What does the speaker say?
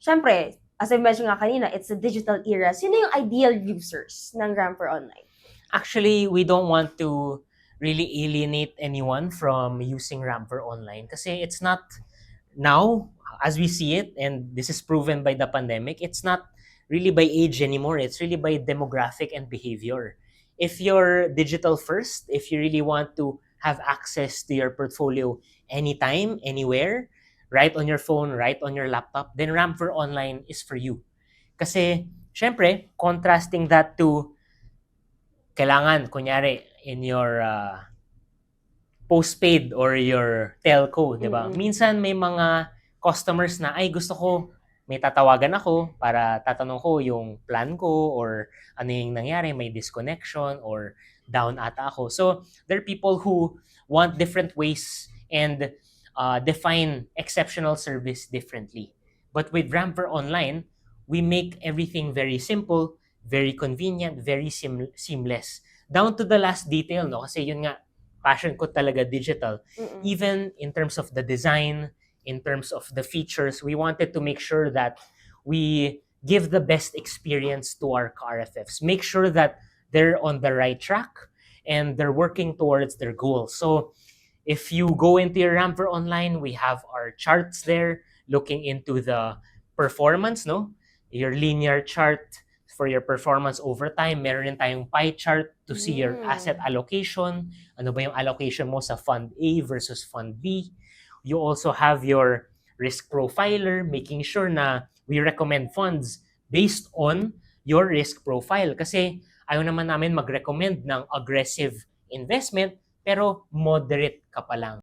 syempre, as I mentioned nga kanina, it's a digital era. Sino yung ideal users ng Ramper Online? Actually, we don't want to really alienate anyone from using Ramper Online kasi it's not now, as we see it, and this is proven by the pandemic, it's not really by age anymore. It's really by demographic and behavior. If you're digital first, if you really want to have access to your portfolio anytime, anywhere, right on your phone, right on your laptop, then Ramper Online is for you. Kasi, syempre, contrasting that to kailangan, kunyari, in your postpaid or your telco, di ba? Minsan may mga customers na, ay gusto ko, may tatawagan ako para tatanong ko yung plan ko or ano yung nangyari, may disconnection or down ata ako. So, there are people who want different ways and define exceptional service differently. But with Ramper Online, we make everything very simple, very convenient, very seamless. Down to the last detail, no? Kasi yun nga, passion ko talaga digital. Even in terms of the design, in terms of the features, we wanted to make sure that we give the best experience to our RFFs. Make sure that they're on the right track and they're working towards their goals. So if you go into your Ramper Online, we have our charts there looking into the performance, no? Your linear chart for your performance over time. Meron din tayong pie chart to see your asset allocation. Ano ba yung allocation mo sa Fund A versus Fund B. You also have your risk profiler, making sure na we recommend funds based on your risk profile. Kasi ayaw naman namin mag-recommend ng aggressive investment, pero moderate ka pa lang.